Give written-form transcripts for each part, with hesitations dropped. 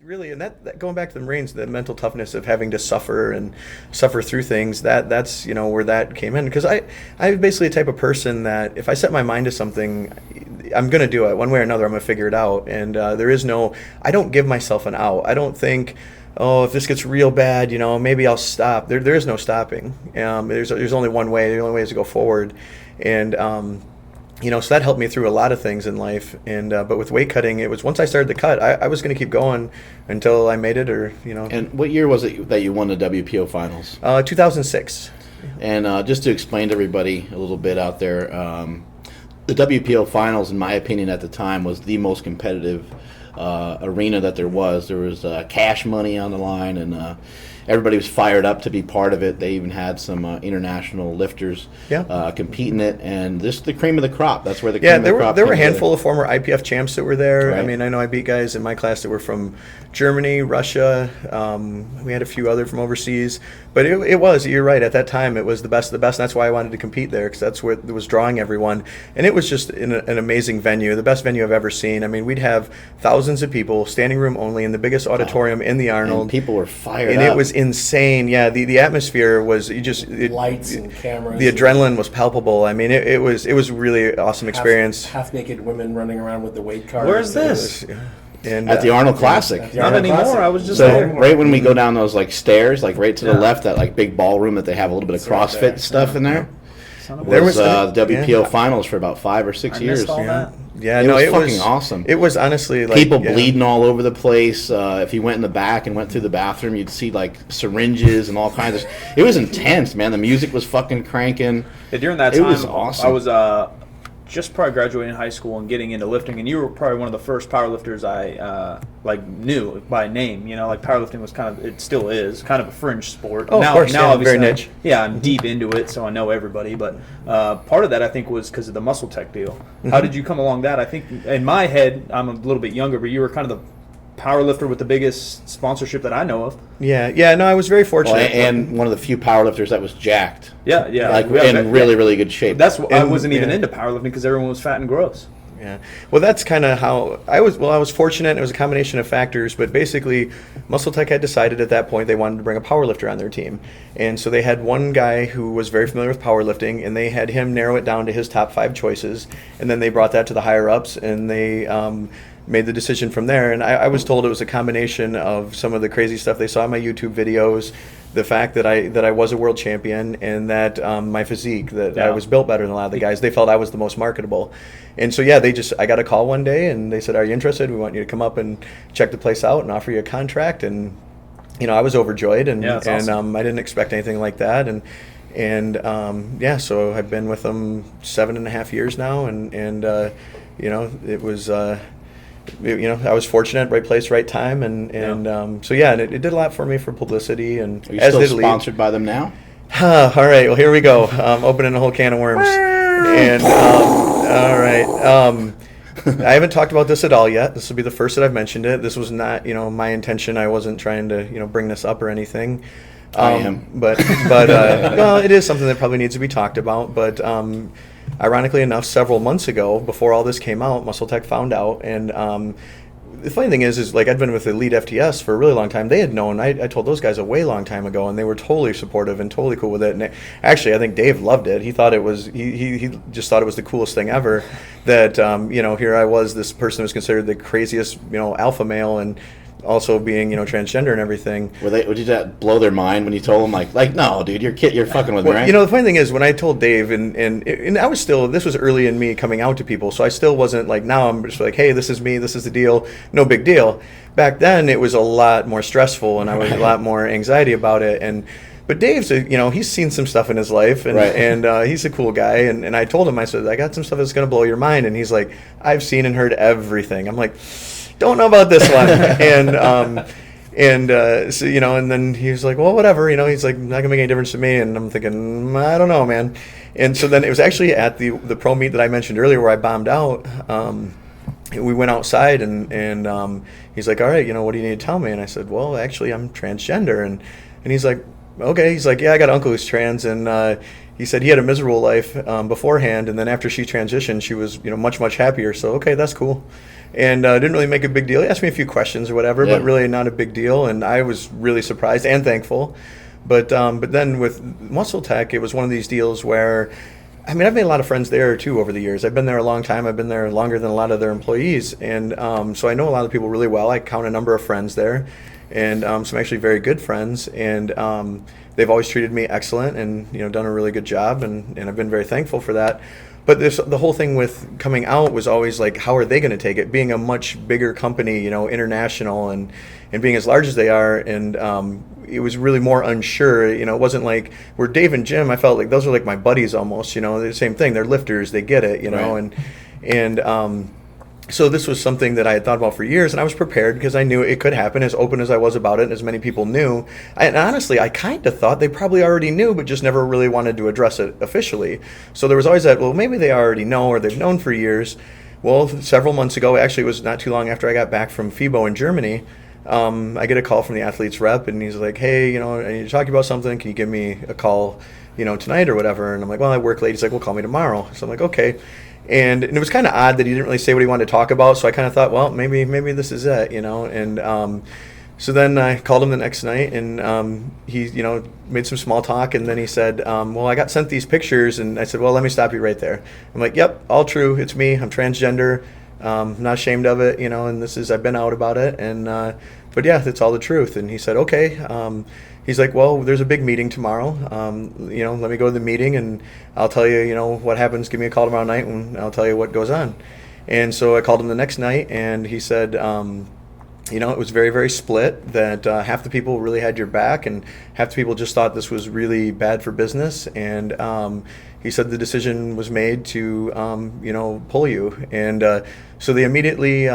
Really, and that going back to the Marines, the mental toughness of having to suffer through things, that's where that came in, because I'm basically a type of person that if I set my mind to something, I'm going to do it one way or another. I'm going to figure it out, and I don't give myself an out. I don't think, oh, if this gets real bad, maybe I'll stop. There is no stopping. There's only one way. The only way is to go forward, and so that helped me through a lot of things in life. And but with weight cutting, it was once I started the cut, I was going to keep going until I made it, And what year was it that you won the WPO finals? 2006. And just to explain to everybody a little bit out there, the WPO finals, in my opinion, at the time, was the most competitive arena that there was. There was cash money on the line, and everybody was fired up to be part of it. They even had some international lifters compete in it, and this is the cream of the crop. That's where the cream of the crop. There were a handful of former IPF champs that were there. Right. I mean, I know I beat guys in my class that were from Germany, Russia. We had a few other from overseas, but you're right, at that time it was the best of the best, and that's why I wanted to compete there, because that's what was drawing everyone. And it was just an amazing venue, the best venue I've ever seen. I mean, we'd have thousands of people, standing room only, in the biggest auditorium in the Arnold. And people were fired up. And it was insane. Yeah, the atmosphere was lights and cameras. The adrenaline was palpable. I mean, it was really an awesome experience. Half naked women running around with the weight cards. Where's this? And at the Arnold Classic. Not anymore. I was just so there. Right when we go down those stairs, right to the left, that big ballroom that they have a little bit of CrossFit stuff in there. There was the WPO finals for about 5 or 6 years. Yeah, it was fucking awesome. It was honestly people bleeding all over the place. If you went in the back and went through the bathroom, you'd see syringes and all kinds of. It was intense, man. The music was fucking cranking. Yeah, during that time, it was awesome. I was just probably graduating high school and getting into lifting, and you were probably one of the first powerlifters I knew by name. Powerlifting was it still is kind of a fringe sport. Oh, now, of course, now very niche. I'm deep into it, so I know everybody. But part of that, I think, was because of the MuscleTech deal. Mm-hmm. How did you come along that? I think in my head, I'm a little bit younger, but you were kind of the powerlifter with the biggest sponsorship that I know of. Yeah. No, I was very fortunate, and one of the few powerlifters that was jacked. Yeah. In really good shape. That's I wasn't even into powerlifting because everyone was fat and gross. Yeah. Well, that's kind of how I was. Well, I was fortunate. It was a combination of factors, but basically, MuscleTech had decided at that point they wanted to bring a powerlifter on their team, and so they had one guy who was very familiar with powerlifting, and they had him narrow it down to his top 5 choices, and then they brought that to the higher ups, and they made the decision from there. And I was told it was a combination of some of the crazy stuff they saw in my YouTube videos, the fact that I was a world champion, and that my physique, that I was built better than a lot of the guys. They felt I was the most marketable. And so I got a call one day, and they said, "Are you interested? We want you to come up and check the place out and offer you a contract." And I was overjoyed, and awesome. I didn't expect anything like that. So I've been with them 7.5 years now, and it was. I was fortunate, right place, right time, and it did a lot for me for publicity. And are you still sponsored by them now? All right, well, here we go. Opening a whole can of worms. And all right, I haven't talked about this at all yet. This will be the first that I've mentioned it. This was not, my intention. I wasn't trying to, bring this up or anything. I am, but well, it is something that probably needs to be talked about. But ironically enough, several months ago, before all this came out, MuscleTech found out, and the funny thing is I'd been with Elite FTS for a really long time. They had known. I told those guys a way long time ago, and they were totally supportive and totally cool with it. And actually, I think Dave loved it. He thought it was he just thought it was the coolest thing ever. That here I was, this person who was considered the craziest alpha male, and also being transgender and everything. Did that blow their mind when you told them like no, dude, you're fucking with me, right? The funny thing is, when I told Dave, and I was still, this was early in me coming out to people, so I still wasn't now I'm just hey, this is me, this is the deal, no big deal. Back then it was a lot more stressful, and I was a lot more anxiety about it. But Dave's he's seen some stuff in his life, and he's a cool guy, and I told him, I said, I got some stuff that's going to blow your mind, and he's like, I've seen and heard everything. I'm like, don't know about this one. And then he was like, well, whatever, he's like, not gonna make any difference to me. And I'm thinking, I don't know, man. And so then it was actually at the pro meet that I mentioned earlier where I bombed out, we went outside, and he's like, all right, what do you need to tell me? And I said, well, actually, I'm transgender. And he's like, okay. He's like, yeah, I got an uncle who's trans, and he said he had a miserable life beforehand, and then after she transitioned, she was much happier. So okay, that's cool. And didn't really make a big deal. He asked me a few questions or whatever, but really not a big deal. And I was really surprised and thankful. But then with MuscleTech, it was one of these deals where, I've made a lot of friends there too over the years. I've been there a long time. I've been there longer than a lot of their employees, and so I know a lot of people really well. I count a number of friends there, and some actually very good friends. And they've always treated me excellent, and done a really good job, and I've been very thankful for that. But the whole thing with coming out was always like, how are they going to take it? Being a much bigger company, international, and being as large as they are, and it was really more unsure. It wasn't like where Dave and Jim, I felt like those are like my buddies almost. They're the same thing. They're lifters. They get it. Right. And so this was something that I had thought about for years, and I was prepared because I knew it could happen, as open as I was about it, and as many people knew. And honestly, I kind of thought they probably already knew, but just never really wanted to address it officially. So there was always that, well, maybe they already know, or they've known for years. Well, several months ago, actually it was not too long after I got back from FIBO in Germany, I get a call from the athlete's rep, and he's like, hey, I need to talk to you about something. Can you give me a call, tonight or whatever? And I'm like, well, I work late. He's like, well, call me tomorrow. So I'm like, okay. And it was kind of odd that he didn't really say what he wanted to talk about. So I kind of thought, well, maybe this is it, And so then I called him the next night, and he, made some small talk. And then he said, well, I got sent these pictures. And I said, well, let me stop you right there. I'm like, yep, all true. It's me. I'm transgender. I'm not ashamed of it, and I've been out about it. And but yeah, that's all the truth. And he said, okay. He's like, well, there's a big meeting tomorrow. Let me go to the meeting, and I'll tell you, what happens. Give me a call tomorrow night, and I'll tell you what goes on. And so I called him the next night, and he said, it was very, very split, that half the people really had your back, and half the people just thought this was really bad for business. And he said the decision was made to, pull you. And so they immediately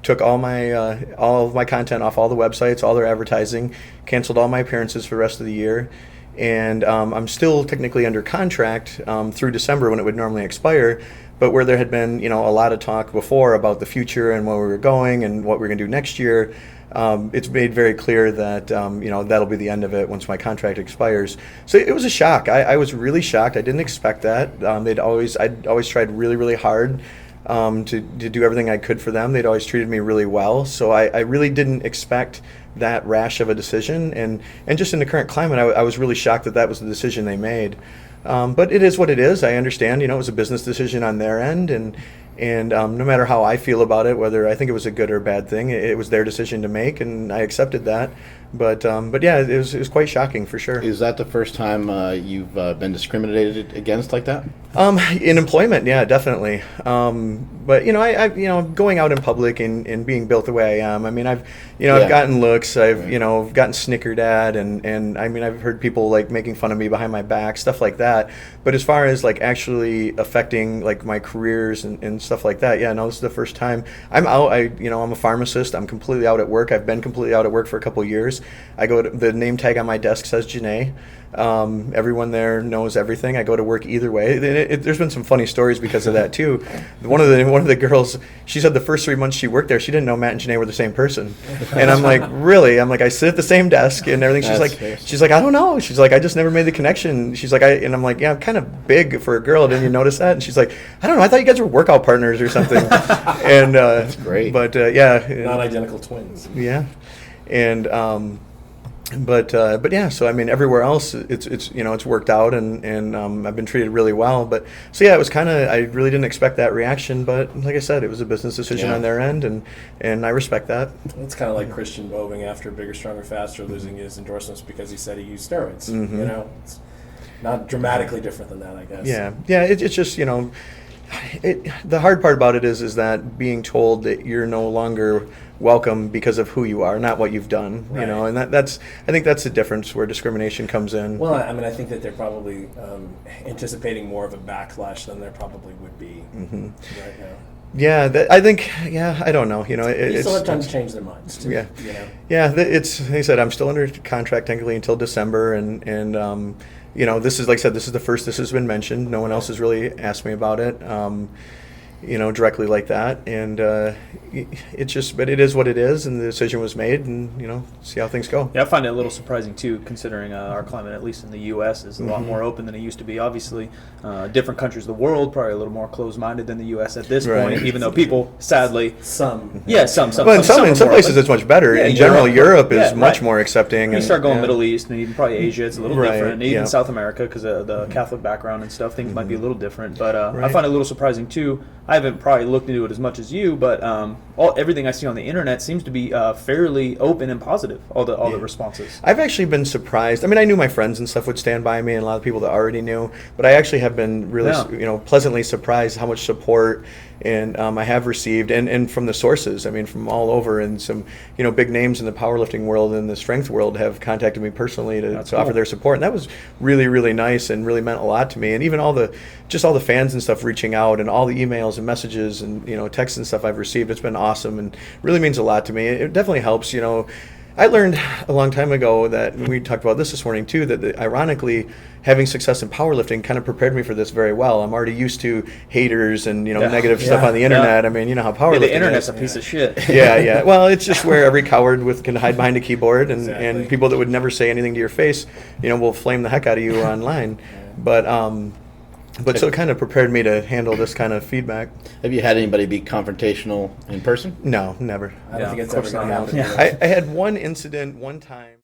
took all of my content off all the websites, all their advertising, canceled all my appearances for the rest of the year. And I'm still technically under contract through December, when it would normally expire. But where there had been, a lot of talk before about the future and where we were going and what we're going to do next year, it's made very clear that, that'll be the end of it once my contract expires. So it was a shock. I was really shocked. I didn't expect that. I'd always tried really, really hard to do everything I could for them. They'd always treated me really well. So I really didn't expect that rash of a decision. And just in the current climate, I was really shocked that was the decision they made. But it is what it is. I understand, it was a business decision on their end, and no matter how I feel about it, whether I think it was a good or bad thing, it was their decision to make, and I accepted that. But yeah, it was quite shocking for sure. Is that the first time you've been discriminated against like that? In employment, yeah, definitely. But I going out in public and being built the way I am. I've gotten looks. I've gotten snickered at, and I've heard people like making fun of me behind my back, stuff like that. But as far as like actually affecting like my careers and stuff like that, yeah, no, this is the first time I'm out. I'm a pharmacist. I'm completely out at work. I've been completely out at work for a couple of years. I go to the name tag on my desk says Janae. Everyone there knows everything. I go to work either way. There's been some funny stories because of that too. One of the girls, she said the first 3 months she worked there, she didn't know Matt and Janae were the same person. And I'm like, really? I'm like, I sit at the same desk and everything. She's like, I don't know. She's like, I just never made the connection. She's like, and I'm like, yeah, I'm kind of big for a girl. Didn't you notice that? And she's like, I don't know. I thought you guys were workout partners or something. And that's great. But yeah, not identical twins. Yeah, and. But yeah, so everywhere else it's worked out, and I've been treated really well. But so yeah, it was I really didn't expect that reaction, but like I said, it was a business decision on their end, and I respect that. It's kind of like Christian Boving after Bigger, Stronger, Faster losing his endorsements because he said he used steroids. Mm-hmm. It's not dramatically different than that, I guess. Yeah, it's just the hard part about it is that being told that you're no longer welcome because of who you are, not what you've done. Right. And I think that's the difference where discrimination comes in. Well, I think that they're probably anticipating more of a backlash than there probably would be right now. Yeah, I think. Yeah, I don't know. They still have time to change their minds too. Yeah, it's. Like I said, I'm still under contract technically until December, and this is, like I said, this is the first this has been mentioned. No one else has really asked me about it. directly like that. And but it is what it is, and the decision was made, and see how things go. Yeah, I find it a little surprising too, considering our climate, at least in the U.S., is a lot more open than it used to be. Obviously, different countries of the world probably a little more closed-minded than the U.S. at this Right. point. Even though people, sadly, Some. some. Well, in some are more places open. it's much better. Yeah, in general, Europe is yeah, much right. more accepting. You and, start going yeah. Middle East and even probably Asia, it's a little Right, different. Even yeah. South America, because of the Catholic background and stuff, things might be a little different. But I Right. find it a little surprising too. I haven't probably looked into it as much as you, but everything I see on the internet seems to be fairly open and positive. All the responses. I've actually been surprised. I mean, I knew my friends and stuff would stand by me, and a lot of people that already knew. But I actually have been really, pleasantly surprised how much support and I have received, and from the sources. I mean, from all over, and some big names in the powerlifting world and the strength world have contacted me personally to cool. offer their support, and that was really, really nice and really meant a lot to me. And even all the fans and stuff reaching out, and all the emails and messages and texts and stuff I've received, it's been awesome and really means a lot to me. It definitely helps. I learned a long time ago that, and we talked about this morning too, that ironically having success in powerlifting kind of prepared me for this very well. I'm already used to haters and negative stuff on the internet. Yeah. I mean, how powerlifting the internet's is. a piece of shit. Yeah. Well, it's just where every coward can hide behind a keyboard, and, Exactly. and people that would never say anything to your face, will flame the heck out of you online. But so it kind of prepared me to handle this kind of feedback. Have you had anybody be confrontational in person? No, never. I don't think it's of ever course going to not. happen. Yeah. I had one incident one time.